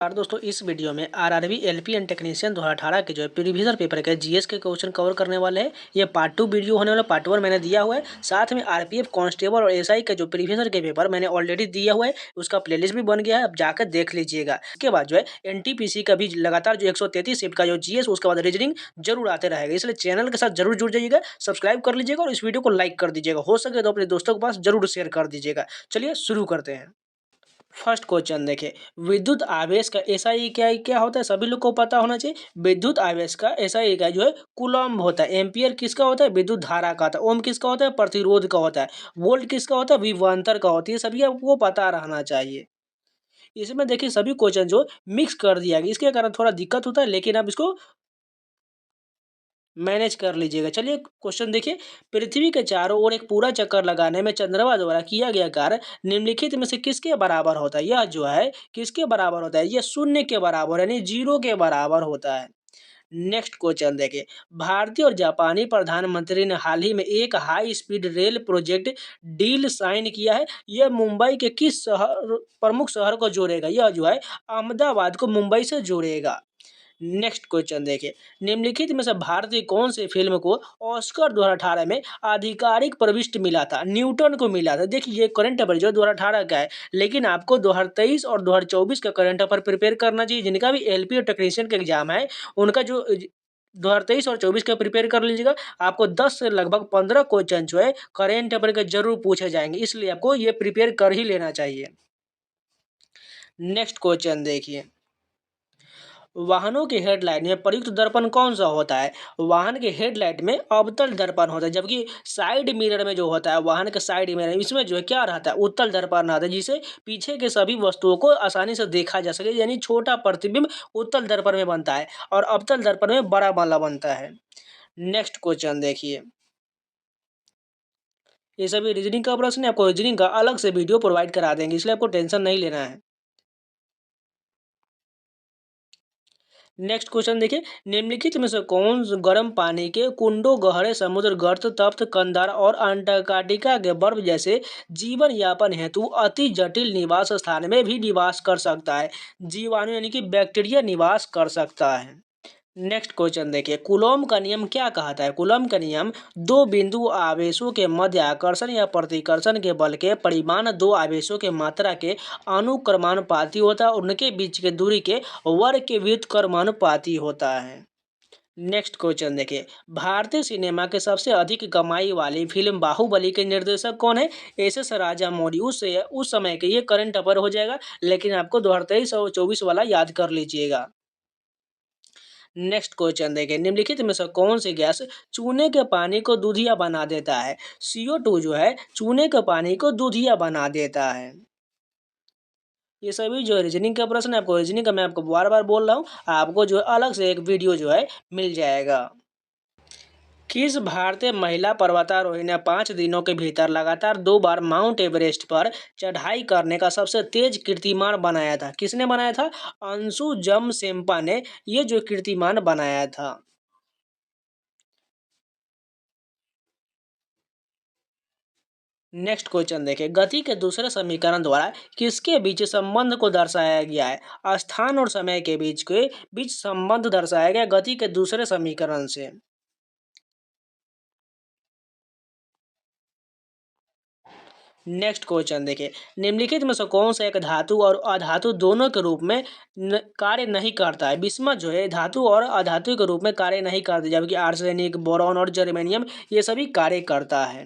यार दोस्तों, इस वीडियो में आरआरबी एलपी एंड टेक्नीशियन 2018 के जो है प्रीवियस पेपर के जीएस के क्वेश्चन कवर करने वाले हैं। ये पार्ट 2 वीडियो होने वाला, पार्ट 1 मैंने दिया हुआ है। साथ में आरपीएफ कांस्टेबल और एसआई के जो प्रीवियस के पेपर मैंने ऑलरेडी दिया हुआ है, उसका प्लेलिस्ट भी बन गया है, अब जाकर देख लीजिएगा। इसके बाद जो है एनटीपीसी का भी लगातार जो 133 शिफ्ट का जो जीएस, उसके बाद रीजनिंग जरूर आते रहेगा, इसलिए चैनल के साथ जरूर जुड़ जाइएगा, सब्सक्राइब कर लीजिएगा और इस वीडियो को लाइक कर दीजिएगा। हो सके तो अपने दोस्तों के पास जरूर शेयर कर दीजिएगा। चलिए शुरू करते हैं। फर्स्ट क्वेश्चन देखिए, विद्युत आवेश का एसआई इकाई क्या होता है, सभी लोग को पता होना चाहिए। विद्युत आवेश का एसआई इकाई जो है कूलम्ब होता है। एम्पियर किसका होता है, विद्युत धारा का होता है। ओम किसका होता है, प्रतिरोध का होता है। वोल्ट किसका होता है, विभवांतर का होता है। ये सभी आपको पता रहना चाहिए। इसमें देखिए सभी क्वेश्चन जो मिक्स कर दिया गया, इसके कारण थोड़ा दिक्कत होता है, लेकिन आप इसको मैनेज कर लीजिएगा। चलिए क्वेश्चन देखिए, पृथ्वी के चारों ओर एक पूरा चक्कर लगाने में चंद्रमा द्वारा किया गया कार्य निम्नलिखित में से किसके बराबर होता है। यह जो है किसके बराबर होता है, यह शून्य के बराबर यानी जीरो के बराबर होता है। नेक्स्ट क्वेश्चन देखिए, भारतीय और जापानी प्रधानमंत्री ने हाल ही में एक high speed rail project deal sign किया है। यह मुंबई के किस शहर, प्रमुख शहर को जोड़ेगा। यह जो है अहमदाबाद को मुंबई से जोड़ेगा। नेक्स्ट क्वेश्चन देखिए, निम्नलिखित में से भारतीय कौन सी फिल्म को ऑस्कर 2018 में आधिकारिक प्रविष्टि मिला था। न्यूटन को मिला था। देखिए ये करंट अफेयर जो 2018 का है, लेकिन आपको 2023 और 2024 का करंट अफेयर प्रिपेयर करना चाहिए। जिनका भी एलपी और टेक्नीशियन का एग्जाम है, उनका जो 2023 और 24 का प्रिपेयर कर लीजिएगा। आपको 10 से लगभग 15 क्वेश्चन जो है करेंट अफेयर के जरूर पूछे जाएंगे, इसलिए आपको ये प्रिपेयर कर ही लेना चाहिए। नेक्स्ट क्वेश्चन देखिए, वाहनों के हेडलाइट में प्रयुक्त दर्पण कौन सा होता है। वाहन के हेडलाइट में अवतल दर्पण होता है, जबकि साइड मिरर में जो होता है, वाहन के साइड मिरर इसमें जो है क्या रहता है, उत्तल दर्पण रहता है, जिसे पीछे के सभी वस्तुओं को आसानी से देखा जा सके। यानी छोटा प्रतिबिंब उत्तल दर्पण में बनता है और अवतल दर्पण में बड़ा वाला बनता है। नेक्स्ट क्वेश्चन देखिए, ये सभी रीजनिंग का प्रश्न है। आपको रीजनिंग का अलग से वीडियो प्रोवाइड करा देंगे, इसलिए आपको टेंशन नहीं लेना है। नेक्स्ट क्वेश्चन देखिए, निम्नलिखित में से कौन गर्म पानी के कुंडों, गहरे समुद्र, गर्त, तप्त कंदर और अंटार्कटिका के बर्फ जैसे जीवन यापन हेतु अति जटिल निवास स्थान में भी निवास कर सकता है। जीवाणु यानी कि बैक्टीरिया निवास कर सकता है। नेक्स्ट क्वेश्चन देखिए, कूलॉम का नियम क्या कहता है। कूलॉम का नियम दो बिंदु आवेशों के मध्य आकर्षण या प्रतिकर्षण के बल के परिमाण दो आवेशों के मात्रा के अनुक्रमानुपाती होता है। उनके बीच के दूरी के वर्ग के व्युत्क्रमानुपाती होता है। नेक्स्ट क्वेश्चन देखिए, भारतीय सिनेमा के सबसे अधिक कमाई वाली फिल्म बाहुबली के निर्देशक कौन है। एस राजामौली। उस समय के ये करंट अफेयर हो जाएगा, लेकिन आपको 2023 और 24 वाला याद कर लीजिएगा। नेक्स्ट क्वेश्चन देखिए, निम्नलिखित में से कौन सी गैस चूने के पानी को दूधिया बना देता है। CO2 जो है चूने के पानी को दूधिया बना देता है। ये सभी जो रीजनिंग का प्रश्न है, आपको रीजनिंग का मैं आपको बार बार बोल रहा हूँ, आपको जो है अलग से एक वीडियो जो है मिल जाएगा। किस भारतीय महिला पर्वतारोही ने 5 दिनों के भीतर लगातार 2 बार माउंट एवरेस्ट पर चढ़ाई करने का सबसे तेज कीर्तिमान बनाया था। किसने बनाया था, अंशु जमसेंपा ने ये जो कीर्तिमान बनाया था। नेक्स्ट क्वेश्चन देखिए, गति के दूसरे समीकरण द्वारा किसके बीच संबंध को दर्शाया गया है। स्थान और समय के बीच संबंध दर्शाया गया गति के दूसरे समीकरण से। नेक्स्ट क्वेश्चन देखिए, निम्नलिखित में से कौन सा एक धातु और अधातु दोनों के रूप में कार्य नहीं करता है। बिस्मथ जो है धातु और अधातु के रूप में कार्य नहीं करता, जबकि आर्सेनिक, बोरॉन और जर्मेनियम ये सभी कार्य करता है।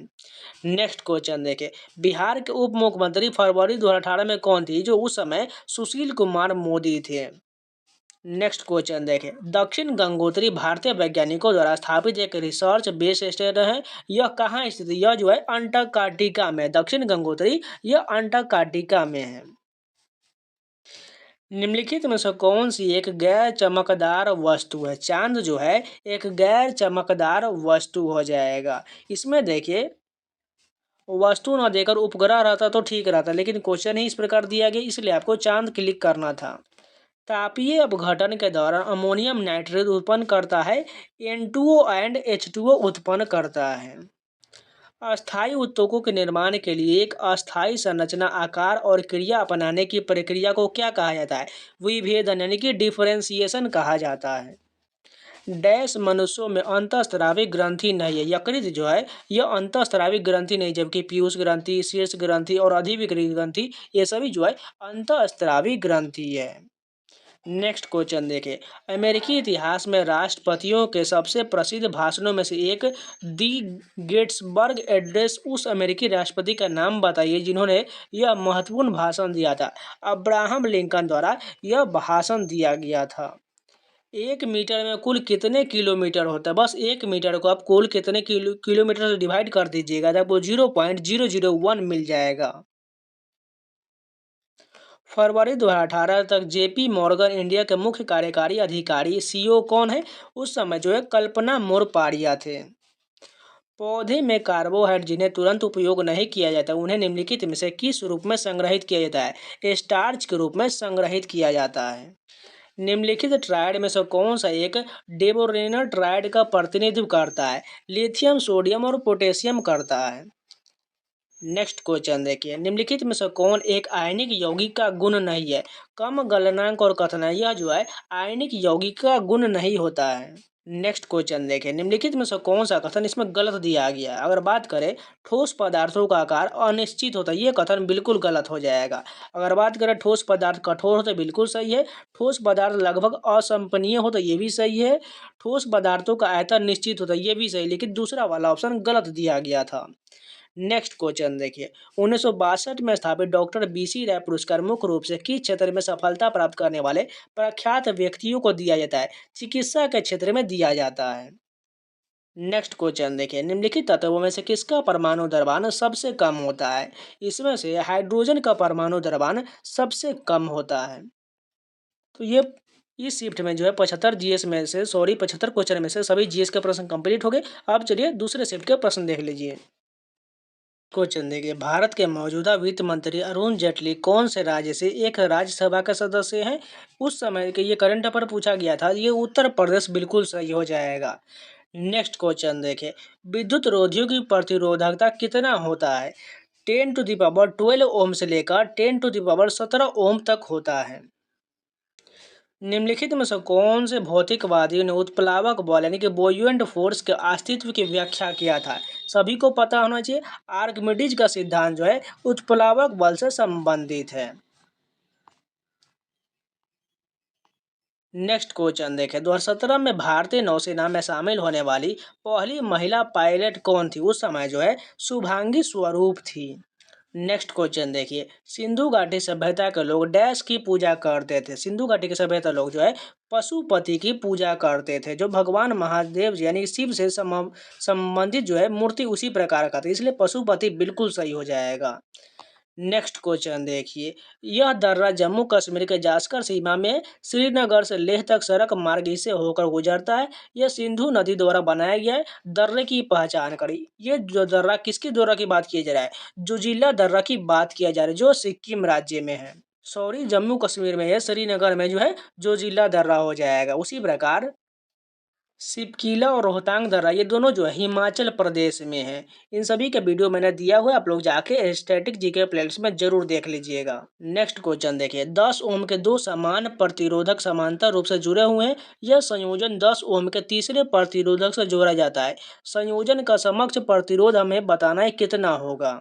नेक्स्ट क्वेश्चन देखिए, बिहार के उप मुख्यमंत्री फरवरी 2018 में कौन थी, जो उस समय सुशील कुमार मोदी थे। नेक्स्ट क्वेश्चन देखें, दक्षिण गंगोत्री भारतीय वैज्ञानिकों द्वारा स्थापित एक रिसर्च बेस स्टेशन है। यह कहाँ स्थित है, यह जो है अंटार्कटिका में। दक्षिण गंगोत्री यह अंटार्कटिका में है। निम्नलिखित में से कौन सी एक गैर चमकदार वस्तु है। चांद जो है एक गैर चमकदार वस्तु हो जाएगा। इसमें देखिए वस्तु न देकर उपग्रह रहता तो ठीक रहता, लेकिन क्वेश्चन ही इस प्रकार दिया गया, इसलिए आपको चांद क्लिक करना था। तापीय अपघटन के दौरान अमोनियम नाइट्रेट उत्पन्न करता है, N2O एंड H2O उत्पन्न करता है। अस्थायी उत्तकों के निर्माण के लिए एक अस्थायी संरचना, आकार और क्रिया अपनाने की प्रक्रिया को क्या कहा जाता है? विभेदन यानी कि डिफरेंशिएशन कहा जाता है। डैश मनुष्यों में अंतःस्रावी ग्रंथि नहीं है। यकृत जो है यह अंतःस्रावी ग्रंथि नहीं, जबकि पीयूष ग्रंथि, शीर्ष ग्रंथि और अधिविकृत ग्रंथि ये सभी जो है अंतःस्रावी ग्रंथि है। नेक्स्ट क्वेश्चन देखिए, अमेरिकी इतिहास में राष्ट्रपतियों के सबसे प्रसिद्ध भाषणों में से एक दी गेट्सबर्ग एड्रेस, उस अमेरिकी राष्ट्रपति का नाम बताइए जिन्होंने यह महत्वपूर्ण भाषण दिया था। अब्राहम लिंकन द्वारा यह भाषण दिया गया था। 1 मीटर में कुल कितने किलोमीटर होता है? बस 1 मीटर को आप कुल कितने किलोमीटर से डिवाइड कर दीजिएगा तो आपको 0.001 मिल जाएगा। फरवरी 2018 तक जेपी मॉर्गन इंडिया के मुख्य कार्यकारी अधिकारी सीईओ कौन है? उस समय जो है कल्पना मोरपाड़िया थे। पौधे में कार्बोहाइड्रेट जिन्हें तुरंत उपयोग नहीं किया जाता उन्हें निम्नलिखित में से किस रूप में संग्रहित किया जाता है? स्टार्च के रूप में संग्रहित किया जाता है। निम्नलिखित ट्रायड में से कौन सा एक डेबोरेनर ट्रायड का प्रतिनिधित्व करता है? लिथियम, सोडियम और पोटेशियम करता है। नेक्स्ट क्वेश्चन देखिए, निम्नलिखित में से कौन एक आयनिक यौगिक का गुण नहीं है? कम गलनांक और कथनांक, यह जो है आयनिक यौगिक का गुण नहीं होता है। नेक्स्ट क्वेश्चन देखें, निम्नलिखित में से कौन सा कथन इसमें गलत दिया गया है? अगर बात करें ठोस पदार्थों का आकार अनिश्चित होता है, ये कथन बिल्कुल गलत हो जाएगा। अगर बात करें ठोस पदार्थ कठोर होते बिल्कुल सही है। ठोस पदार्थ लगभग असंपनीय होता ये भी सही है। ठोस पदार्थों का आयतन निश्चित होता ये भी सही, लेकिन दूसरा वाला ऑप्शन गलत दिया गया था। नेक्स्ट क्वेश्चन देखिए, 1962 में स्थापित डॉक्टर बीसी राय पुरस्कार मुख्य रूप से किस क्षेत्र में सफलता प्राप्त करने वाले प्रख्यात व्यक्तियों को दिया जाता है? चिकित्सा के क्षेत्र में दिया जाता है। नेक्स्ट क्वेश्चन देखिए, निम्नलिखित तत्वों में से किसका परमाणु द्रव्यमान सबसे कम होता है? इसमें से हाइड्रोजन का परमाणु द्रव्यमान सबसे कम होता है। तो ये इस शिफ्ट में जो है 75 क्वेश्चन में से सभी जीएस के प्रश्न कंप्लीट हो गए। अब चलिए दूसरे शिफ्ट के प्रश्न देख लीजिए। क्वेश्चन देखिए, भारत के मौजूदा वित्त मंत्री अरुण जेटली कौन से राज्य से एक राज्यसभा के सदस्य हैं? उस समय के ये करंट अफेयर पूछा गया था, ये उत्तर प्रदेश बिल्कुल सही हो जाएगा। नेक्स्ट क्वेश्चन देखिए, विद्युत रोधियों की प्रतिरोधकता कितना होता है? 10⁻12 ओम से लेकर 10⁻17 ओम तक होता है। निम्नलिखित में से कौन से भौतिकवादियों ने उत्प्लावक बल यानी कि बुओयंट फोर्स के अस्तित्व की व्याख्या किया था? सभी को पता होना चाहिए, आर्किमिडीज का सिद्धांत जो है उत्प्लावक बल से संबंधित है। नेक्स्ट क्वेश्चन देखें, 2017 में भारतीय नौसेना में शामिल होने वाली पहली महिला पायलट कौन थी? उस समय जो है शुभांगी स्वरूप थी। नेक्स्ट क्वेश्चन देखिए, सिंधु घाटी सभ्यता के लोग डैश की पूजा करते थे? सिंधु घाटी के सभ्यता लोग जो है पशुपति की पूजा करते थे, जो भगवान महादेव यानी शिव से संबंधित जो है मूर्ति उसी प्रकार का था, इसलिए पशुपति बिल्कुल सही हो जाएगा। नेक्स्ट क्वेश्चन देखिए, यह दर्रा जम्मू कश्मीर के जास्कर सीमा में श्रीनगर से लेह तक सड़क मार्ग से होकर गुजरता है। यह सिंधु नदी द्वारा बनाया गया है। दर्रे की पहचान करी, ये जो दर्रा किसकी दर्रा की बात की जा रहा है? जोजिला दर्रा की बात किया जा रहा है, जो सिक्किम राज्य में है। सॉरी, जम्मू कश्मीर में है, श्रीनगर में जो है जोजिला दर्रा हो जाएगा। उसी प्रकार सिपकीला और रोहतांग दर्रा ये दोनों जो है हिमाचल प्रदेश में है। इन सभी का वीडियो मैंने दिया हुआ है, आप लोग जाके स्टैटिक जीके प्लेलिस्ट में जरूर देख लीजिएगा। नेक्स्ट क्वेश्चन देखिए, 10 ओम के दो समान प्रतिरोधक समांतर रूप से जुड़े हुए हैं। यह संयोजन 10 ओम के तीसरे प्रतिरोधक से जोड़ा जाता है। संयोजन का समकक्ष प्रतिरोध हमें बताना है कितना होगा?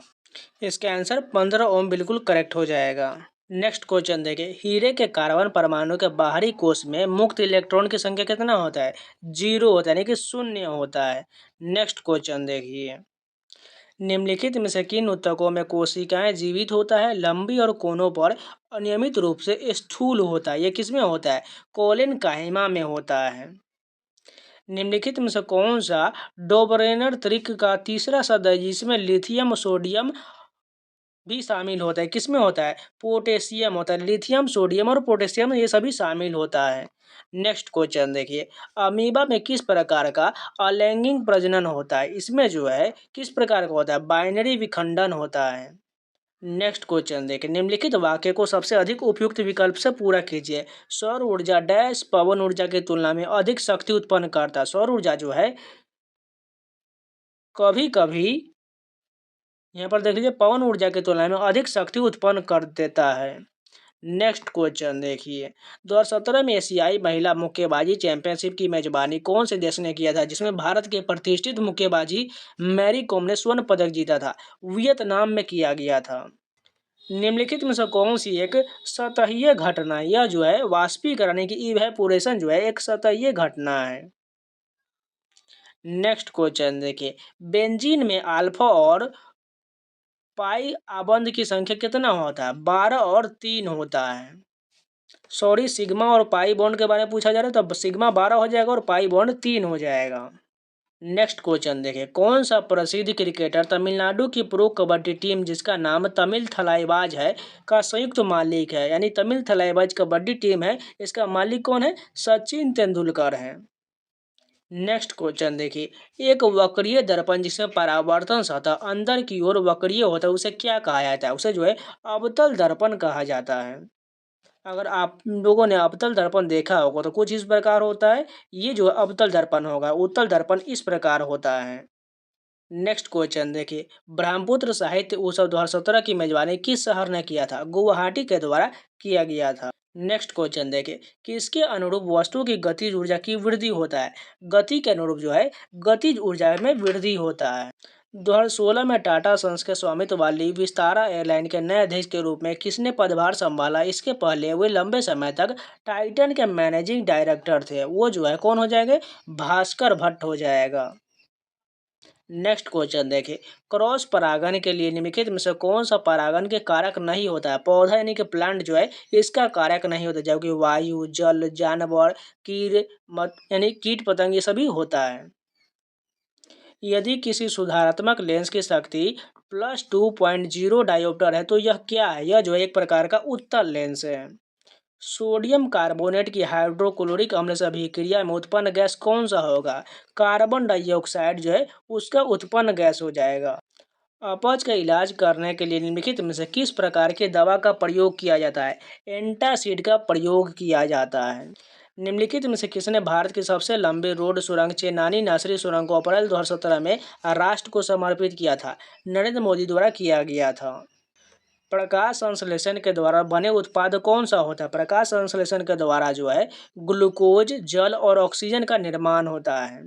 इसका आंसर 15 ओम बिल्कुल करेक्ट हो जाएगा। नेक्स्ट क्वेश्चन देखिए, हीरे के कार्बन परमाणु के बाहरी कोश में मुक्त इलेक्ट्रॉन की संख्या कितना होता है? 0 होता है, यानी कि 0 होता है। नेक्स्ट क्वेश्चन देखिए, निम्नलिखित में से किन ऊतकों में कोशिकाएं जीवित होता है? लंबी और कोनों पर अनियमित रूप से स्थूल होता है। ये किसमें होता है? कोलिन काहिमा में होता है। निम्नलिखित में से कौन सा डोबरेनर त्रिक का तीसरा सदस्य है जिसमें लिथियम, सोडियम भी शामिल होता है? किसमें होता है? पोटेशियम होता है। लिथियम, सोडियम और पोटेशियम ये सभी शामिल होता है। नेक्स्ट क्वेश्चन देखिए, अमीबा में किस प्रकार का अलैंगिक प्रजनन होता है? इसमें जो है किस प्रकार का होता है? बाइनरी विखंडन होता है। नेक्स्ट क्वेश्चन देखिए, निम्नलिखित वाक्य को सबसे अधिक उपयुक्त विकल्प से पूरा कीजिए। सौर ऊर्जा डैश पवन ऊर्जा की तुलना में अधिक शक्ति उत्पन्न करता है। सौर ऊर्जा जो है कभी कभी यहाँ पर देख लीजिए पवन ऊर्जा की तुलना में अधिक शक्ति उत्पन्न कर देता है। नेक्स्ट क्वेश्चन देखिए, 2017 में एशियाई महिला मुक्केबाजी चैंपियनशिप की मेजबानी कौन से देश ने किया था, जिसमें भारत के प्रतिष्ठित मुक्केबाजी मैरी कॉम ने स्वर्ण पदक जीता था? वियतनाम में किया गया था। निम्नलिखित में से कौन सी एक सतहीय घटना या जो है वाष्पीकरण की इवेपोरेशन जो है एक सतहीय घटना है? नेक्स्ट क्वेश्चन देखिए, बेंजीन में अल्फा और पाई आबंध की संख्या कितना होता है? 12 और 3 होता है। सॉरी, सिग्मा और पाई बॉन्ड के बारे में पूछा जा रहा है, तो सिग्मा 12 हो जाएगा और पाई बॉन्ड 3 हो जाएगा। नेक्स्ट क्वेश्चन देखिए, कौन सा प्रसिद्ध क्रिकेटर तमिलनाडु की प्रो कबड्डी टीम जिसका नाम तमिल थलाइवाज है का संयुक्त मालिक है? यानी तमिल थलाइवाज कबड्डी टीम है, इसका मालिक कौन है? सचिन तेंदुलकर है। नेक्स्ट क्वेश्चन देखिए, एक वक्रीय दर्पण जिसमें परावर्तन सतह अंदर की ओर वक्रीय होता है उसे क्या कहा जाता है? उसे जो है अवतल दर्पण कहा जाता है। अगर आप लोगों ने अवतल दर्पण देखा होगा तो कुछ इस प्रकार होता है, ये जो है अवतल दर्पण होगा, उत्तल दर्पण इस प्रकार होता है। नेक्स्ट क्वेश्चन देखिए, ब्रह्मपुत्र साहित्य उत्सव 2017 की मेजबानी किस शहर ने किया था? गुवाहाटी के द्वारा किया गया था। नेक्स्ट क्वेश्चन देखिए, किसके अनुरूप वस्तु की गतिज ऊर्जा की वृद्धि होता है? गति के अनुरूप जो है गतिज ऊर्जा में वृद्धि होता है। 2016 में टाटा सन्स के स्वामित्व वाली विस्तारा एयरलाइन के नए अध्यक्ष के रूप में किसने पदभार संभाला? इसके पहले वे लंबे समय तक टाइटन के मैनेजिंग डायरेक्टर थे, वो जो है कौन हो जाएंगे? भास्कर भट्ट हो जाएगा। नेक्स्ट क्वेश्चन देखिए, क्रॉस परागण के लिए निम्नलिखित में से कौन सा परागण के कारक नहीं होता है? पौधा यानी कि प्लांट जो है इसका कारक नहीं होता, जबकि वायु, जल, जानवर, कीट मत यानी कीट पतंग ये सभी होता है। यदि किसी सुधारात्मक लेंस की शक्ति +2.0 डायोप्टर है तो यह क्या है? यह जो है एक प्रकार का उत्तल लेंस है। सोडियम कार्बोनेट की हाइड्रोक्लोरिक अम्ल से अभिक्रिया में उत्पन्न गैस कौन सा होगा? कार्बन डाइऑक्साइड जो है उसका उत्पन्न गैस हो जाएगा। अपच का इलाज करने के लिए निम्नलिखित में से किस प्रकार की दवा का प्रयोग किया जाता है? एंटासिड का प्रयोग किया जाता है। निम्नलिखित में से किसने भारत की सबसे लंबी रोड सुरंग चेनानी नासरी सुरंग को अप्रैल 2017 में राष्ट्र को समर्पित किया था? नरेंद्र मोदी द्वारा किया गया था। प्रकाश संश्लेषण के द्वारा बने उत्पाद कौन सा होता है? प्रकाश संश्लेषण के द्वारा जो है ग्लूकोज, जल और ऑक्सीजन का निर्माण होता है।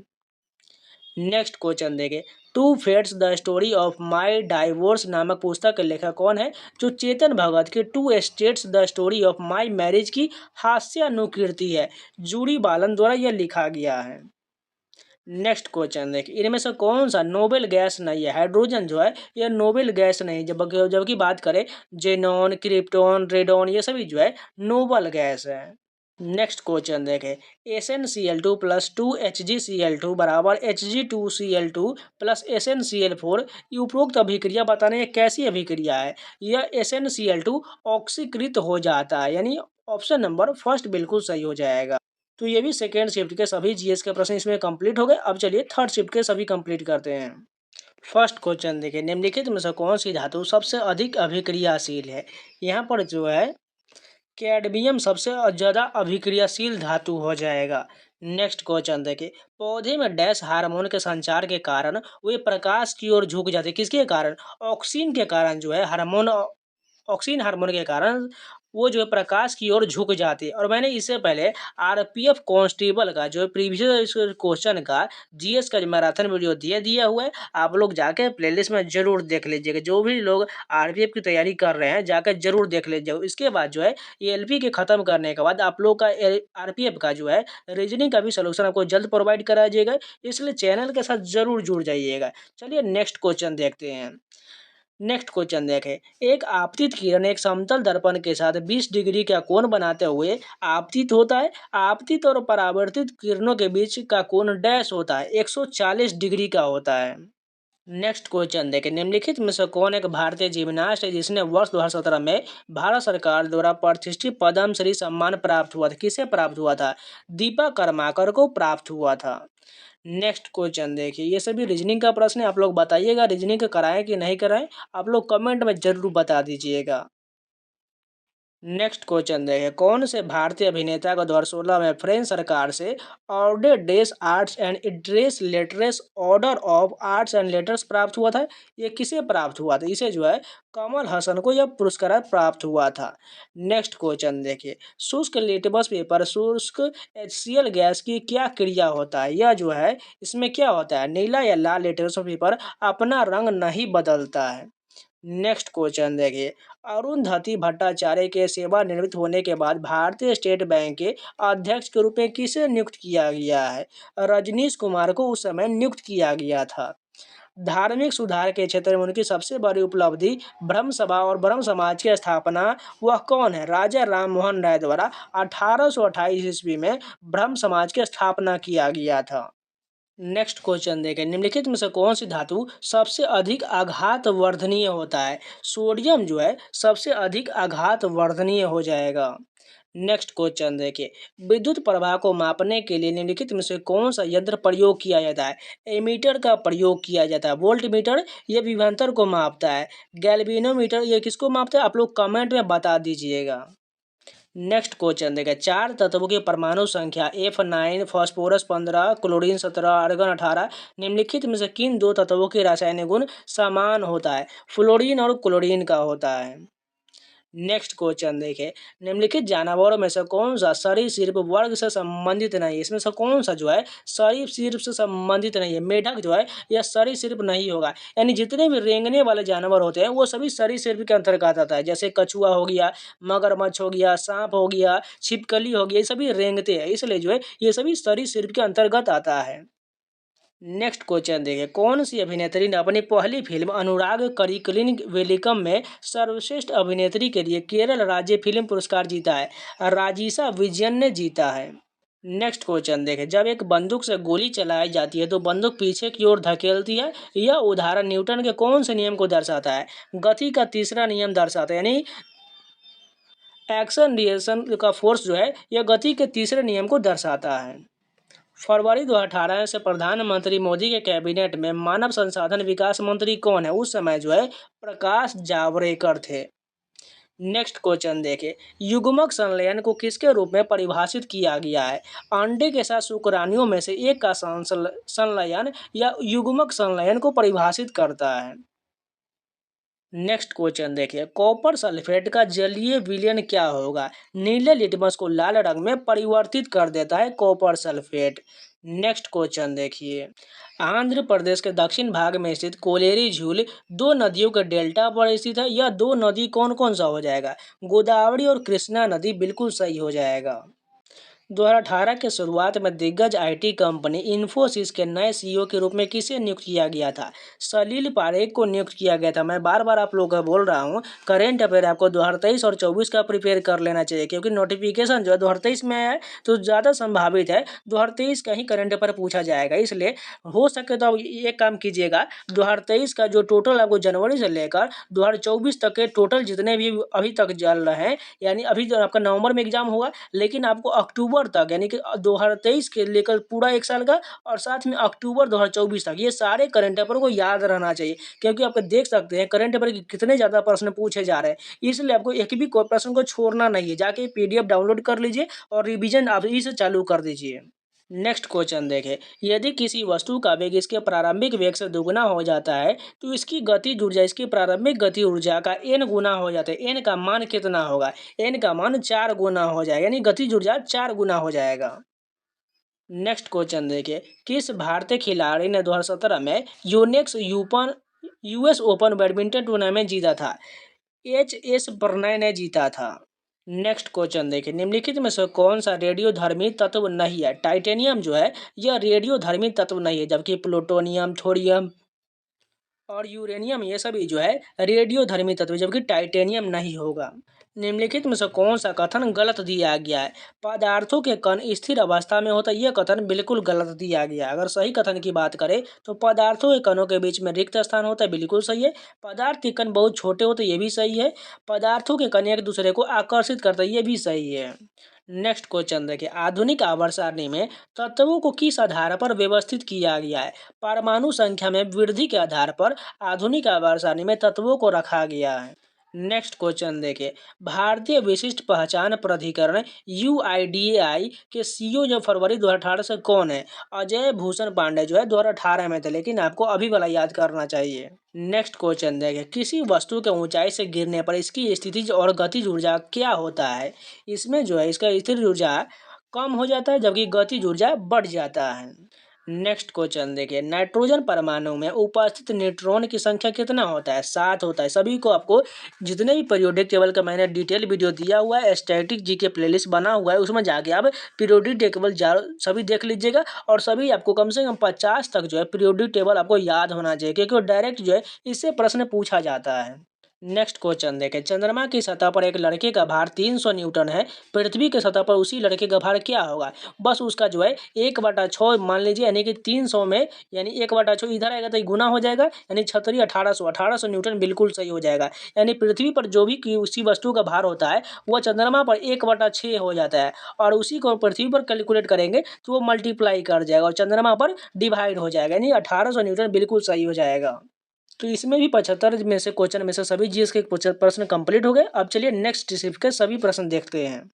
नेक्स्ट क्वेश्चन देंगे, two fates the story of my divorce नामक पुस्तक के लेखक कौन है? जो चेतन भगत की two states the story of my marriage की हास्यानुकीर्ति है, जूडी बालन द्वारा यह लिखा गया है। नेक्स्ट क्वेश्चन देखिए, इनमें से कौन सा नोबेल गैस नहीं है? हाइड्रोजन जो है यह नोबेल गैस नहीं, जबकि बात करें जेनॉन, क्रिप्टॉन, रेडॉन ये सभी जो है नोबेल गैस है। नेक्स्ट क्वेश्चन देखें, SnCl2 प्लस 2HgCl2 बराबर Hg2Cl2 प्लस SnCl4 ये उपरोक्त अभिक्रिया बताने ये कैसी अभिक्रिया है? यह SnCl2 ऑक्सीकृत हो जाता है, यानी ऑप्शन नंबर फर्स्ट बिल्कुल सही हो जाएगा। तो ये भी सेकेंड शिफ्ट के सभी जीएस के प्रश्न इसमें कंप्लीट हो गए। अब चलिए थर्ड शिफ्ट के सभी कंप्लीट करते हैं। फर्स्ट क्वेश्चन देखिए, निम्नलिखित में से कौन सी धातु सबसे अधिक अभिक्रियाशील है? यहाँ पर जो है कैडमियम सबसे ज़्यादा अभिक्रियाशील धातु हो जाएगा। नेक्स्ट क्वेश्चन देखिए, पौधे में डैश हार्मोन के संचार के कारण वे प्रकाश की ओर झुक जाते, किसके कारण? ऑक्सीन के कारण जो है हार्मोन, ऑक्सीन हार्मोन के कारण वो जो है प्रकाश की ओर झुक जाती है। और मैंने इससे पहले आरपीएफ कांस्टेबल का जो प्रीवियस क्वेश्चन का जीएस का जो मैराथन वीडियो दिया हुआ है, आप लोग जाके प्लेलिस्ट में जरूर देख लीजिएगा। जो भी लोग आरपीएफ की तैयारी कर रहे हैं जाकर जरूर देख लीजिएगा। इसके बाद जो है एलपी के खत्म करने के बाद आप लोग का आरपीएफ का जो है रीजनिंग का भी सोल्यूशन आपको जल्द प्रोवाइड कराया जाएगा, इसलिए चैनल के साथ जरूर जुड़ जाइएगा। चलिए नेक्स्ट क्वेश्चन देखते हैं। नेक्स्ट क्वेश्चन देखें, एक आपतित किरण एक समतल दर्पण के साथ 20 डिग्री का कोण बनाते हुए आपतित होता है। आपतित और परावर्तित किरणों के बीच का कोण डैश होता है, 140 डिग्री का होता है। नेक्स्ट क्वेश्चन देखें, निम्नलिखित में से कौन एक भारतीय जिम्नास्ट है जिसने वर्ष 2017 में भारत सरकार द्वारा प्रतिष्ठित पद्मश्री सम्मान प्राप्त हुआ था? किसे प्राप्त हुआ था? दीपा कर्माकर को प्राप्त हुआ था। नेक्स्ट क्वेश्चन देखिए, ये सभी रीजनिंग का प्रश्न है, आप लोग बताइएगा रीजनिंग कराएं कि नहीं कराएं, आप लोग कमेंट में जरूर बता दीजिएगा। नेक्स्ट क्वेश्चन देखें, कौन से भारतीय अभिनेता को 2016 में फ्रेंच सरकार से ऑर्डर डेस आर्ट्स एंड ड्रेस लेटरेस order of arts and letters प्राप्त हुआ था? ये किसे प्राप्त हुआ था? इसे जो है कमल हसन को यह पुरस्कार प्राप्त हुआ था। नेक्स्ट क्वेश्चन देखिए, शुष्क लिटमस पेपर शुष्क HCl गैस की क्या क्रिया होता है? यह जो है इसमें क्या होता है, नीला या लाल लिटमस पेपर अपना रंग नहीं बदलता है। नेक्स्ट क्वेश्चन देखिए, अरुंधति भट्टाचार्य के सेवानिवृत्त होने के बाद भारतीय स्टेट बैंक के अध्यक्ष के रूप में किसे नियुक्त किया गया है? रजनीश कुमार को उस समय नियुक्त किया गया था। धार्मिक सुधार के क्षेत्र में उनकी सबसे बड़ी उपलब्धि ब्रह्म सभा और ब्रह्म समाज की स्थापना, वह कौन है? राजा राम मोहन राय द्वारा 1828 ईस्वी में ब्रह्म समाज की स्थापना किया गया था। नेक्स्ट क्वेश्चन देखें, निम्नलिखित में से कौन सी धातु सबसे अधिक आघात वर्धनीय होता है? सोडियम जो है सबसे अधिक आघात वर्धनीय हो जाएगा। नेक्स्ट क्वेश्चन देखिए, विद्युत प्रवाह को मापने के लिए निम्नलिखित में से कौन सा यंत्र प्रयोग किया जाता है? एमीटर का प्रयोग किया जाता है। वोल्ट मीटर ये विभवांतर को मापता है। गैल्वेनोमीटर ये किसको मापता है? आप लोग कमेंट में बता दीजिएगा। नेक्स्ट क्वेश्चन देखिए, 4 तत्वों की परमाणु संख्या F9, फास्फोरस 15, क्लोरीन 17, आर्गन 18, निम्नलिखित में से किन दो तत्वों के रासायनिक गुण समान होता है? फ्लोरीन और क्लोरीन का होता है। नेक्स्ट क्वेश्चन देखिए, निम्नलिखित जानवरों में से कौन सा सरीसृप वर्ग से संबंधित नहीं है? इसमें से कौन सा जो है सरीसृप से संबंधित नहीं है? मेढक जो है यह सरीसृप नहीं होगा। यानी जितने भी रेंगने वाले जानवर होते हैं वो सभी सरीसृप के अंतर्गत आता है। जैसे कछुआ हो गया, मगरमच्छ हो गया, सांप हो गया, छिपकली हो गया, ये सभी रेंगते हैं, इसलिए जो है ये सभी सरीसृप के अंतर्गत आता है। नेक्स्ट क्वेश्चन देखिए, कौन सी अभिनेत्री ने अपनी पहली फिल्म अनुराग करिकलिन वेलिकम में सर्वश्रेष्ठ अभिनेत्री के लिए केरल राज्य फिल्म पुरस्कार जीता है? राजीसा विजयन ने जीता है। नेक्स्ट क्वेश्चन देखें, जब एक बंदूक से गोली चलाई जाती है तो बंदूक पीछे की ओर धकेलती है। यह उदाहरण न्यूटन के कौन से नियम को दर्शाता है? गति का तीसरा नियम दर्शाता है, यानी एक्शन रिएक्शन का फोर्स जो है यह गति के तीसरे नियम को दर्शाता है। फरवरी 2018 से प्रधानमंत्री मोदी के कैबिनेट में मानव संसाधन विकास मंत्री कौन है? उस समय जो है प्रकाश जावड़ेकर थे। नेक्स्ट क्वेश्चन देखें, युग्मक संलयन को किसके रूप में परिभाषित किया गया है? अंडे के साथ शुक्राणुओं में से एक का संलयन या युग्मक संलयन को परिभाषित करता है। नेक्स्ट क्वेश्चन देखिए, कॉपर सल्फेट का जलीय विलयन क्या होगा? नीले लिटमस को लाल रंग में परिवर्तित कर देता है कॉपर सल्फेट। नेक्स्ट क्वेश्चन देखिए, आंध्र प्रदेश के दक्षिण भाग में स्थित कोलेरी झील दो नदियों के डेल्टा पर स्थित है। यह दो नदी कौन कौन सा हो जाएगा? गोदावरी और कृष्णा नदी बिल्कुल सही हो जाएगा। 2018 के शुरुआत में दिग्गज आईटी कंपनी इन्फोसिस के नए सीईओ के रूप में किसे नियुक्त किया गया था? सलील पारेख को नियुक्त किया गया था। मैं बार बार आप लोगों को बोल रहा हूँ, करेंट अफेयर आपको 2023 और 24 का प्रिपेयर कर लेना चाहिए, क्योंकि नोटिफिकेशन जो है 2023 में आया है तो ज़्यादा संभावित है 2023 का ही करेंट अफेयर पूछा जाएगा। इसलिए हो सके तो आप एक काम कीजिएगा, 2023 का जो टोटल आपको जनवरी से लेकर 2024 तक के टोटल जितने भी अभी तक चल रहे हैं, यानी अभी जो आपका नवंबर में एग्जाम होगा, लेकिन आपको अक्टूबर तक यानी कि 2023 के लेकर पूरा एक साल का और साथ में अक्टूबर 2024 तक ये सारे करंट अफेयर को याद रहना चाहिए, क्योंकि आप देख सकते हैं करंट अफेयर के कितने ज़्यादा प्रश्न पूछे जा रहे हैं। इसलिए आपको एक भी प्रश्न को छोड़ना नहीं है, जाके PDF डाउनलोड कर लीजिए और रिवीजन अभी से चालू कर दीजिए। नेक्स्ट क्वेश्चन देखें, यदि किसी वस्तु का वेग इसके प्रारंभिक वेग से दुगुना हो जाता है तो इसकी गतिज ऊर्जा इसकी प्रारंभिक गति ऊर्जा का n गुना हो जाता है। n का मान कितना होगा? n का मान 4 गुना हो जाएगा, यानी गतिज ऊर्जा 4 गुना हो जाएगा। नेक्स्ट क्वेश्चन देखिए, किस भारतीय खिलाड़ी ने 2017 में US ओपन बैडमिंटन टूर्नामेंट जीता था? HS प्रणय ने जीता था। नेक्स्ट क्वेश्चन देखिए, निम्नलिखित में से कौन सा रेडियोधर्मी तत्व नहीं है? टाइटेनियम जो है यह रेडियोधर्मी तत्व नहीं है, जबकि प्लूटोनियम, थोरियम और यूरेनियम ये सभी जो है रेडियोधर्मी तत्व, जबकि टाइटेनियम नहीं होगा। निम्नलिखित में से कौन सा कथन गलत दिया गया है? पदार्थों के कण स्थिर अवस्था में होता है, यह कथन बिल्कुल गलत दिया गया है। अगर सही कथन की बात करें तो पदार्थों के कणों के बीच में रिक्त स्थान होता है, बिल्कुल सही है। पदार्थ के कण बहुत छोटे होते हैं, ये भी सही है। पदार्थों के कण एक दूसरे को आकर्षित करते हैं, ये भी सही है। नेक्स्ट क्वेश्चन देखिए, आधुनिक आवर्त सारणी में तत्वों को किस आधार पर व्यवस्थित किया गया है? परमाणु संख्या में वृद्धि के आधार पर आधुनिक आवर्त सारणी में तत्वों को रखा गया है। नेक्स्ट क्वेश्चन देखिए, भारतीय विशिष्ट पहचान प्राधिकरण UIDAI के CEO जो फरवरी 2018 से कौन है? अजय भूषण पांडे जो है 2018 में थे, लेकिन आपको अभी वाला याद करना चाहिए। नेक्स्ट क्वेश्चन देखिए, किसी वस्तु के ऊंचाई से गिरने पर इसकी स्थितिज और गतिज ऊर्जा क्या होता है? इसमें जो है इसका स्थितिज ऊर्जा कम हो जाता है, जबकि गतिज ऊर्जा बढ़ जाता है। नेक्स्ट क्वेश्चन देखिए, नाइट्रोजन परमाणु में उपस्थित न्यूट्रॉन की संख्या कितना होता है? 7 होता है। सभी को आपको जितने भी पीरियोडिक टेबल का मैंने डिटेल वीडियो दिया हुआ है, स्टैटिक जी के प्लेलिस्ट बना हुआ है, उसमें जाके आप पीरियोडिक टेबल सभी देख लीजिएगा, और सभी आपको कम से कम 50 तक जो है पीरियोडिक टेबल आपको याद होना चाहिए, क्योंकि डायरेक्ट जो है इससे प्रश्न पूछा जाता है। नेक्स्ट क्वेश्चन देखें, चंद्रमा की सतह पर एक लड़के का भार 300 न्यूटन है, पृथ्वी की सतह पर उसी लड़के का भार क्या होगा? बस उसका जो है 1/6 मान लीजिए, यानी कि 300 में यानी 1/6 इधर आएगा तो गुना हो जाएगा, यानी 36 1800 न्यूटन बिल्कुल सही हो जाएगा। यानी पृथ्वी पर जो भी उसी वस्तु का भार होता है वह चंद्रमा पर 1/6 हो जाता है, और उसी को पृथ्वी पर कैलकुलेट करेंगे तो वो मल्टीप्लाई कर जाएगा और चंद्रमा पर डिवाइड हो जाएगा, यानी 1800 न्यूटन बिल्कुल सही हो जाएगा। तो इसमें भी 75 में से क्वेश्चन में से सभी जीएस के प्रश्न कंप्लीट हो गए। अब चलिए नेक्स्ट शिफ्ट के सभी प्रश्न देखते हैं।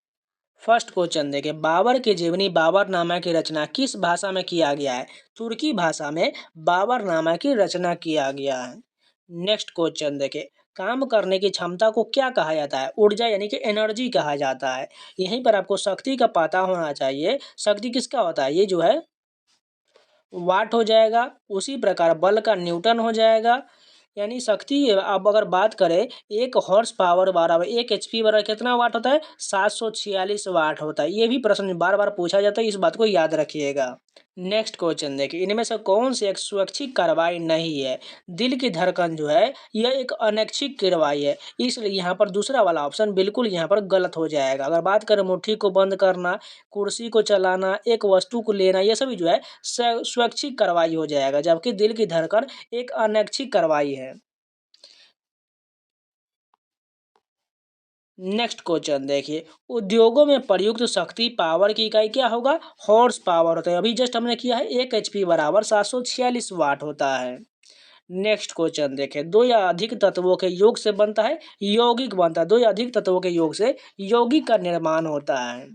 फर्स्ट क्वेश्चन देखिए, बाबर के जीवनी बाबरनामा की रचना किस भाषा में किया गया है? तुर्की भाषा में बाबरनामा की रचना किया गया है। नेक्स्ट क्वेश्चन देखिए, काम करने की क्षमता को क्या कहा जाता है? ऊर्जा यानी कि एनर्जी कहा जाता है। यहीं पर आपको शक्ति का पता होना चाहिए, शक्ति किसका होता है? ये जो है वाट हो जाएगा। उसी प्रकार बल का न्यूटन हो जाएगा। यानी शक्ति अब अगर बात करें, 1 हॉर्स पावर बराबर 1 HP बराबर कितना वाट होता है? 746 वाट होता है। ये भी प्रश्न बार बार पूछा जाता है, इस बात को याद रखिएगा। नेक्स्ट क्वेश्चन देखिए, इनमें से कौन सी एक स्वैच्छिक कार्रवाई नहीं है? दिल की धड़कन जो है यह एक अनैच्छिक कार्रवाई है, इसलिए यहाँ पर दूसरा वाला ऑप्शन बिल्कुल यहाँ पर गलत हो जाएगा। अगर बात करें मुट्ठी को बंद करना, कुर्सी को चलाना, एक वस्तु को लेना, ये सभी जो है स्वैच्छिक कार्रवाई हो जाएगा, जबकि दिल की धड़कन एक अनैच्छिक कार्रवाई है। नेक्स्ट क्वेश्चन देखिए, उद्योगों में प्रयुक्त शक्ति पावर की इकाई क्या होगा? हॉर्स पावर होता है। अभी जस्ट हमने किया है 1 HP बराबर 746 वाट होता है। नेक्स्ट क्वेश्चन देखें, दो या अधिक तत्वों के योग से बनता है यौगिक बनता है। दो या अधिक तत्वों के योग से यौगिक का निर्माण होता है।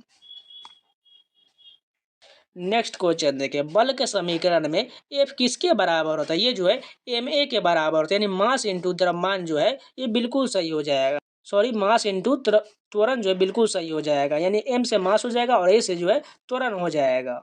नेक्स्ट क्वेश्चन देखिए, बल के समीकरण में F किसके बराबर होता है? ये जो है ma के बराबर होता है, यानी मास इंटू द्रव्यमान जो है ये बिल्कुल सही हो जाएगा। सॉरी, मास इंटू त्वरण जो है बिल्कुल सही हो जाएगा, यानी m से मास हो जाएगा और a से जो है त्वरण हो जाएगा।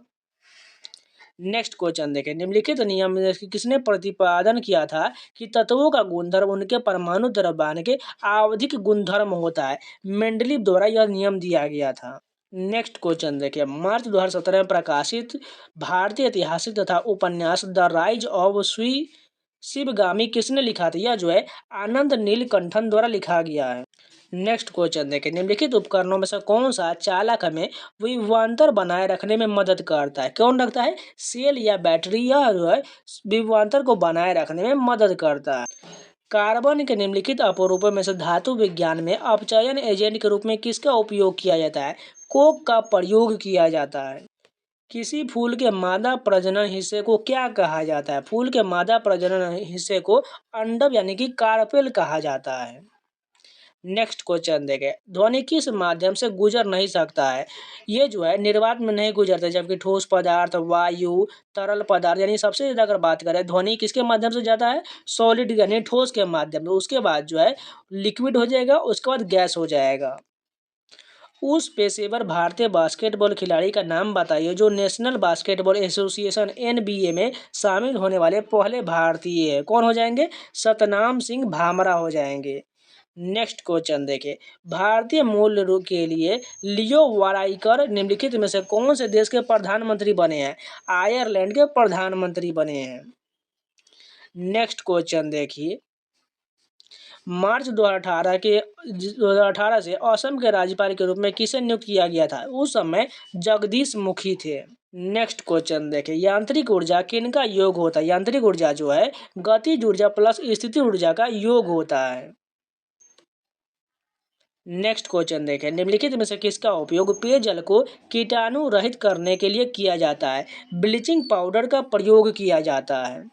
नेक्स्ट क्वेश्चन देखें, निम्नलिखित नियम में से किसने प्रतिपादन किया था कि तत्वों का गुणधर्म उनके परमाणु द्रव्यमान के आवधिक गुणधर्म होता है? मेंडलीव द्वारा यह नियम दिया गया था। नेक्स्ट क्वेश्चन देखिए, मार्च 2017 में प्रकाशित भारतीय ऐतिहासिक तथा उपन्यास द राइज ऑफ शिवगामी किसने लिखा था? यह जो है आनंद नीलकंठन द्वारा लिखा गया है। नेक्स्ट क्वेश्चन देखिए, निम्नलिखित उपकरणों में से कौन सा चालक हमें विभवांतर बनाए रखने में मदद करता है? कौन रखता है? सेल या बैटरी, या जो है विभवांतर को बनाए रखने में मदद करता है। कार्बन के निम्नलिखित अपरूपों में से धातु विज्ञान में अपचयन एजेंट के रूप में किसका उपयोग किया जाता है? कोक का प्रयोग किया जाता है। किसी फूल के मादा प्रजनन हिस्से को क्या कहा जाता है? फूल के मादा प्रजनन हिस्से को अंडक यानी कि कार्पेल कहा जाता है। नेक्स्ट क्वेश्चन देखें, ध्वनि किस माध्यम से गुजर नहीं सकता है? ये जो है निर्वात में नहीं गुजरता, जबकि ठोस पदार्थ, वायु, तरल पदार्थ, यानी सबसे ज़्यादा अगर बात करें ध्वनि किसके माध्यम से जाता है? सॉलिड यानी ठोस के माध्यम से। उसके बाद जो है लिक्विड हो जाएगा, उसके बाद गैस हो जाएगा। उस पेशेवर भारतीय बास्केटबॉल खिलाड़ी का नाम बताइए जो नेशनल बास्केटबॉल एसोसिएशन NBA में शामिल होने वाले पहले भारतीय है। कौन हो जाएंगे? सतनाम सिंह भामरा हो जाएंगे। नेक्स्ट क्वेश्चन देखिए, भारतीय मूल रूप के लिए लियो वाराइकर निम्नलिखित में से कौन से देश के प्रधानमंत्री बने हैं? आयरलैंड के प्रधानमंत्री बने हैं। नेक्स्ट क्वेश्चन देखिए, मार्च 2018 से असम के राज्यपाल के रूप में किसे नियुक्त किया गया था? उस समय जगदीश मुखी थे। नेक्स्ट क्वेश्चन देखें, यांत्रिक ऊर्जा किनका योग होता है? यांत्रिक ऊर्जा जो है गतिज ऊर्जा प्लस स्थितिज ऊर्जा का योग होता है। नेक्स्ट क्वेश्चन देखें, निम्नलिखित में से किसका उपयोग पेयजल को कीटाणु रहित करने के लिए किया जाता है? ब्लीचिंग पाउडर का प्रयोग किया जाता है।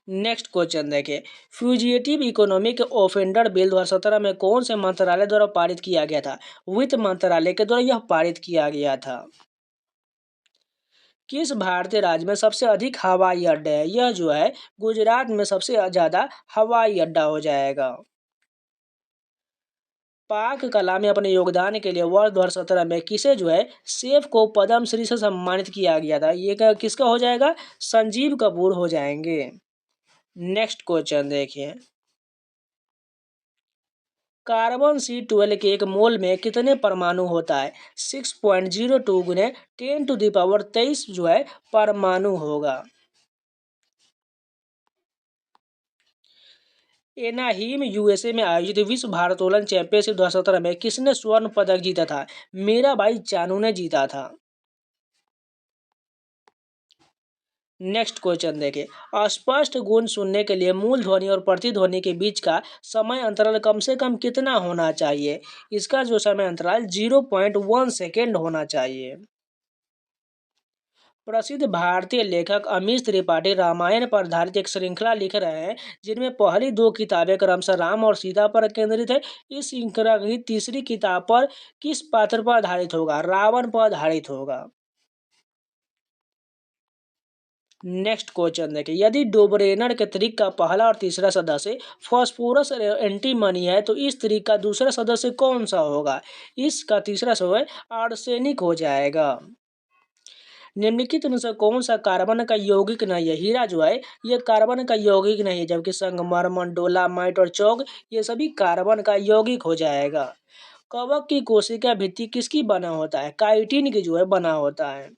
नेक्स्ट क्वेश्चन देखिए, फ्यूजिएटिव इकोनॉमिक ऑफेंडर बिल 2017 में कौन से मंत्रालय द्वारा पारित किया गया था? वित्त मंत्रालय के द्वारा यह पारित किया गया था। किस भारतीय राज्य में सबसे अधिक हवाई अड्डे हैं? यह जो है गुजरात में सबसे ज्यादा हवाई अड्डा हो जाएगा। पाक कला में अपने योगदान के लिए वर्ष 2017 में किसे जो है सेफ को पद्म श्री से सम्मानित किया गया था? ये किसका हो जाएगा? संजीव कपूर हो जाएंगे। नेक्स्ट क्वेश्चन देखिए, कार्बन C12 के एक मोल में कितने परमाणु होता है? 6.02 गुने 10⁻23 जो है परमाणु होगा। एनाहीम USA में आयोजित विश्व भारोत्तोलन चैंपियनशिप 2017 में किसने स्वर्ण पदक जीता था? मेरा भाई चानू ने जीता था। नेक्स्ट क्वेश्चन देखिए, अस्पष्ट गूंज सुनने के लिए मूल ध्वनि और प्रतिध्वनि के बीच का समय अंतराल कम से कम कितना होना चाहिए? इसका जो समय अंतराल 0.1 सेकेंड होना चाहिए। प्रसिद्ध भारतीय लेखक अमीश त्रिपाठी रामायण पर आधारित एक श्रृंखला लिख रहे हैं, जिनमें पहली दो किताबें क्रमशः राम और सीता पर केंद्रित है। इस श्रृंखला की तीसरी किताब पर किस पात्र पर आधारित होगा? रावण पर आधारित होगा। नेक्स्ट क्वेश्चन देखिए, यदि डोबरेनर के त्रिक का पहला और तीसरा सदस्य फास्फोरस एंटीमनी है तो इस त्रिक का दूसरा सदस्य कौन सा होगा? इसका तीसरा सदस्य आर्सेनिक हो जाएगा। निम्नलिखित में से कौन सा कार्बन का यौगिक नहीं है? हीरा जो है ये कार्बन का यौगिक नहीं है, जबकि संगमरमर, डोलामाइट और चौक ये सभी कार्बन का यौगिक हो जाएगा। कवक की कोशिका भित्ति किसकी बना होता है? काइटिन की जो है बना होता है।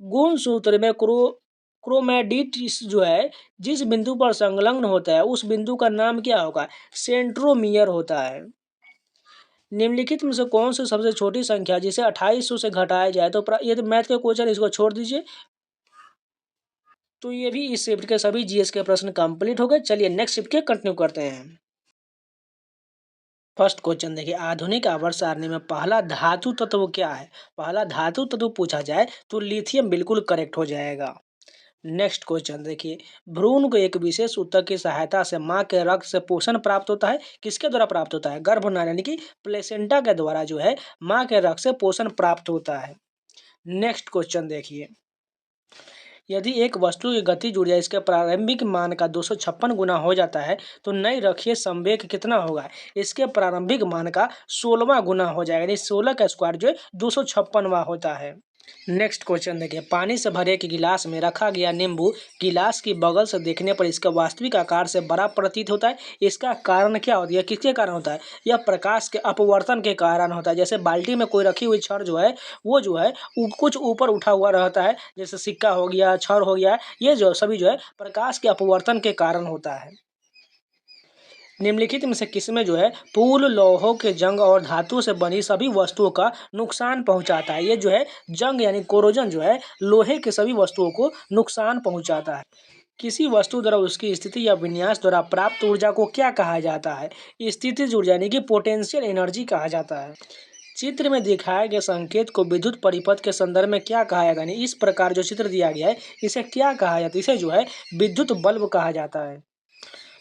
गुणसूत्र में क्रोमैटिड्स जो है जिस बिंदु पर संलग्न होता है उस बिंदु का नाम क्या होगा? सेंट्रोमियर होता है। निम्नलिखित में से कौन सी सबसे छोटी संख्या जिसे 2800 से घटाया जाए तो ये तो मैथ के क्वेश्चन, इसको छोड़ दीजिए। तो ये भी इस शिफ्ट के सभी जीएस के प्रश्न कंप्लीट हो गए। चलिए नेक्स्ट शिफ्ट के कंटिन्यू करते हैं। फर्स्ट क्वेश्चन देखिए, आधुनिक आवर्त सारणी में पहला धातु तत्व क्या है? पहला धातु तत्व पूछा जाए तो लिथियम बिल्कुल करेक्ट हो जाएगा। नेक्स्ट क्वेश्चन देखिए, भ्रूण को एक विशेष ऊतक की सहायता से मां के रक्त से पोषण प्राप्त होता है। किसके द्वारा प्राप्त होता है? गर्भनाल यानी कि प्लेसेंटा के द्वारा जो है मां के रक्त से पोषण प्राप्त होता है। नेक्स्ट क्वेश्चन देखिए, यदि एक वस्तु की गतिज ऊर्जा इसके प्रारंभिक मान का 256 गुना हो जाता है तो नई रखिए संवेग कितना होगा? इसके प्रारंभिक मान का 16वां गुना हो जाएगा, यानी 16 का स्क्वायर जो है 256वां होता है। नेक्स्ट क्वेश्चन देखिए, पानी से भरे एक गिलास में रखा गया नींबू गिलास की बगल से देखने पर इसका वास्तविक आकार से बड़ा प्रतीत होता है। इसका कारण क्या होता है? किसके कारण होता है? यह प्रकाश के अपवर्तन के कारण होता है। जैसे बाल्टी में कोई रखी हुई छड़ जो है वो जो है कुछ ऊपर उठा हुआ रहता है, जैसे सिक्का हो गया, छड़ हो गया, ये जो सभी जो है प्रकाश के अपवर्तन के कारण होता है। निम्नलिखित में से किसमें जो है पूल लौहों के जंग और धातु से बनी सभी वस्तुओं का नुकसान पहुंचाता है? ये जो है जंग यानी कोरोजन जो है लोहे के सभी वस्तुओं को नुकसान पहुंचाता है। किसी वस्तु द्वारा उसकी स्थिति या विन्यास द्वारा प्राप्त ऊर्जा को क्या कहा जाता है? स्थितिज ऊर्जा यानी कि पोटेंशियल एनर्जी कहा जाता है। चित्र में दिखाए गए संकेत को विद्युत परिपथ के संदर्भ में क्या कहा जाता है? इस प्रकार जो चित्र दिया गया है इसे क्या कहा जाता है? इसे जो है विद्युत बल्ब कहा जाता है।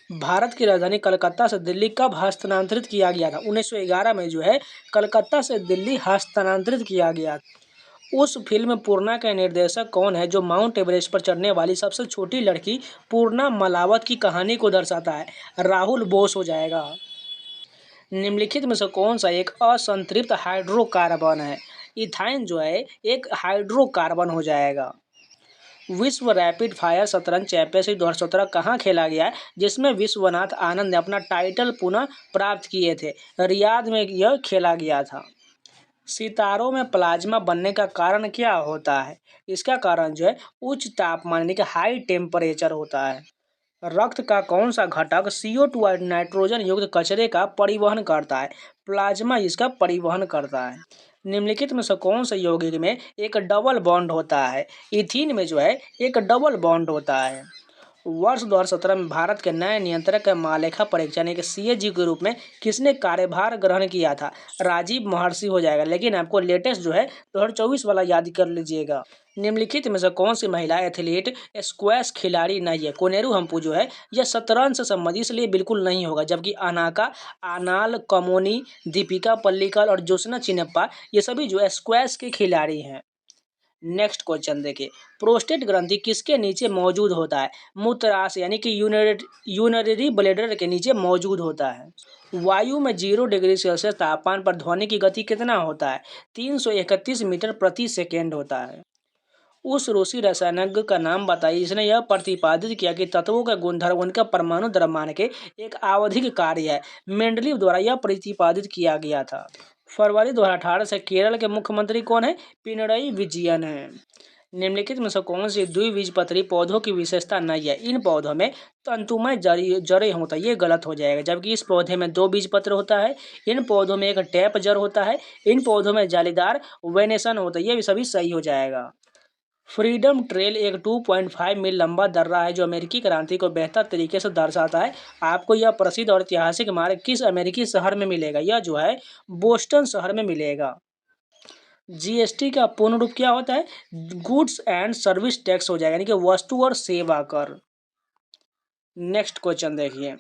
भारत की राजधानी कलकत्ता से दिल्ली कब हस्तांतरित किया गया था? 1911 में जो है कलकत्ता से दिल्ली हस्तांतरित किया गया। उस फिल्म पूर्णा के निर्देशक कौन है जो माउंट एवरेस्ट पर चढ़ने वाली सबसे छोटी लड़की पूर्णा मलावत की कहानी को दर्शाता है? राहुल बोस हो जाएगा। निम्नलिखित में से कौन सा एक असंतृप्त हाइड्रोकार्बन है? इथाइन जो है एक हाइड्रोकार्बन हो जाएगा। विश्व रैपिड फायर शतरंज चैंपियनशिप 2017 कहाँ खेला गया है? जिसमें विश्वनाथ आनंद ने अपना टाइटल पुनः प्राप्त किए थे। रियाद में यह खेला गया था। सितारों में प्लाज्मा बनने का कारण क्या होता है? इसका कारण जो है उच्च तापमान यानी कि हाई टेम्परेचर होता है। रक्त का कौन सा घटक CO2 और नाइट्रोजन युक्त कचरे का परिवहन करता है? प्लाज्मा इसका परिवहन करता है। निम्नलिखित में से कौन से यौगिक में एक डबल बॉन्ड होता है? इथीन में जो है एक डबल बॉन्ड होता है। वर्ष 2017 में भारत के नए नियंत्रक महालेखा परीक्षक यानी कि CAG के रूप में किसने कार्यभार ग्रहण किया था? राजीव महर्षि हो जाएगा। लेकिन आपको लेटेस्ट जो है 2024 वाला याद कर लीजिएगा। निम्नलिखित में से कौन सी महिला एथलीट स्क्वैश खिलाड़ी नहीं है? कोनेरू हम्पू जो है यह शतरंज से संबंधित, इसलिए बिल्कुल नहीं होगा। जबकि अनाका आनाल कमोनी, दीपिका पल्लिकल और ज्योत्सना चिन्नप्पा ये सभी जो है स्क्वैश के खिलाड़ी हैं। नेक्स्ट क्वेश्चन देखिए, प्रोस्टेट ग्रंथि किसके नीचे मौजूद होता है? मूत्राशय यानी कि यूनरी ब्लैडर के नीचे मौजूद होता है। वायु में 0 डिग्री सेल्सियस तापमान पर ध्वनि की गति कितना होता है? 331 मीटर प्रति सेकेंड होता है। उस रूसी रसायनज्ञ का नाम बताइए जिसने यह प्रतिपादित किया कि तत्वों का गुणधर्म उनका परमाणु द्रव्यमान के एक आवधिक कार्य है। मेंडलीव द्वारा यह प्रतिपादित किया गया था। फरवरी 2018 से केरल के मुख्यमंत्री कौन है? पिनरई विजयन है। निम्नलिखित में से कौन सी द्विबीजपत्री पौधों की विशेषता नहीं है? इन पौधों में तंतुमय जड़ें होता है, ये गलत हो जाएगा। जबकि इस पौधे में 2 बीजपत्र होता है। इन पौधों में एक टैप जड़ होता है। इन पौधों में जालीदार वेनेसन होता है, ये भी सभी सही हो जाएगा। फ्रीडम ट्रेल एक 2.5 मील लंबा दर्रा है जो अमेरिकी क्रांति को बेहतर तरीके से दर्शाता है। आपको यह प्रसिद्ध और ऐतिहासिक मार्ग किस अमेरिकी शहर में मिलेगा? यह जो है बोस्टन शहर में मिलेगा। GST का पूर्ण रूप क्या होता है? गुड्स एंड सर्विस टैक्स हो जाएगा, यानी कि वस्तु और सेवा कर। नेक्स्ट क्वेश्चन देखिए,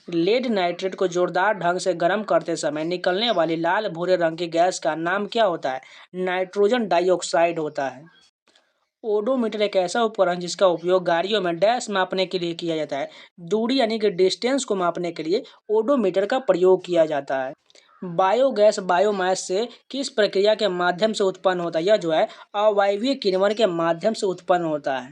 लेड नाइट्रेट को जोरदार ढंग से गर्म करते समय निकलने वाली लाल भूरे रंग की गैस का नाम क्या होता है? नाइट्रोजन डाइऑक्साइड होता है। ओडोमीटर एक ऐसा उपकरण जिसका उपयोग गाड़ियों में डैश मापने के लिए किया जाता है। दूरी यानी कि डिस्टेंस को मापने के लिए ओडोमीटर का प्रयोग किया जाता है। बायोगैस बायोमास से किस प्रक्रिया के माध्यम से उत्पन्न होता है? यह जो है अवायवीय किण्वन के माध्यम से उत्पन्न होता है।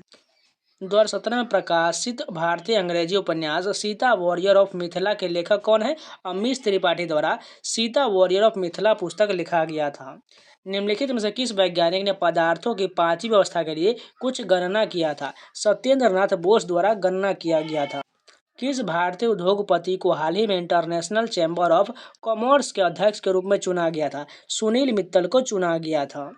2017 में प्रकाशित भारतीय अंग्रेजी उपन्यास सीता वॉरियर ऑफ मिथिला के लेखक कौन है? अमीश त्रिपाठी द्वारा सीता वॉरियर ऑफ मिथिला पुस्तक लिखा गया था। निम्नलिखित में से किस वैज्ञानिक ने पदार्थों की 5वीं व्यवस्था के लिए कुछ गणना किया था? सत्येंद्र नाथ बोस द्वारा गणना किया गया था। किस भारतीय उद्योगपति को हाल ही में इंटरनेशनल चैम्बर ऑफ कॉमर्स के अध्यक्ष के रूप में चुना गया था? सुनील मित्तल को चुना गया था।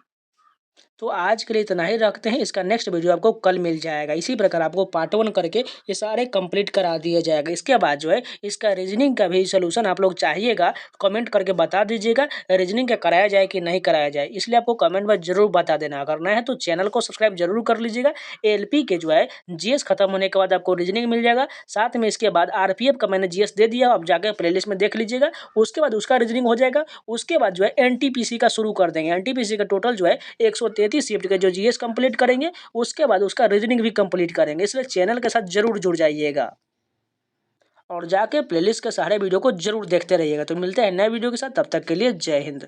तो आज के लिए इतना ही रखते हैं। इसका नेक्स्ट वीडियो आपको कल मिल जाएगा। इसी प्रकार आपको पार्ट 1 करके ये सारे कंप्लीट करा दिया जाएगा। इसके बाद जो है इसका रीजनिंग का भी सोल्यूशन आप लोग चाहिएगा, कमेंट करके बता दीजिएगा रीजनिंग का कराया जाए कि नहीं कराया जाए, इसलिए आपको कमेंट में जरूर बता देना। अगर नया है तो चैनल को सब्सक्राइब जरूर कर लीजिएगा। LP के जो है GS खत्म होने के बाद आपको रीजनिंग मिल जाएगा। साथ में इसके बाद RPF का मैंने GS दे दिया, आप जाकर प्लेलिस्ट में देख लीजिएगा। उसके बाद उसका रीजनिंग हो जाएगा। उसके बाद जो है NTPC का शुरू कर देंगे। NTPC का टोटल जो है 133 शिफ्ट के जो GS कंप्लीट करेंगे, उसके बाद उसका रीजनिंग भी कंप्लीट करेंगे। इसलिए चैनल के साथ जरूर जुड़ जाइएगा और जाके प्लेलिस्ट के सारे वीडियो को जरूर देखते रहिएगा। तो मिलते हैं नए वीडियो के साथ, तब तक के लिए जय हिंद।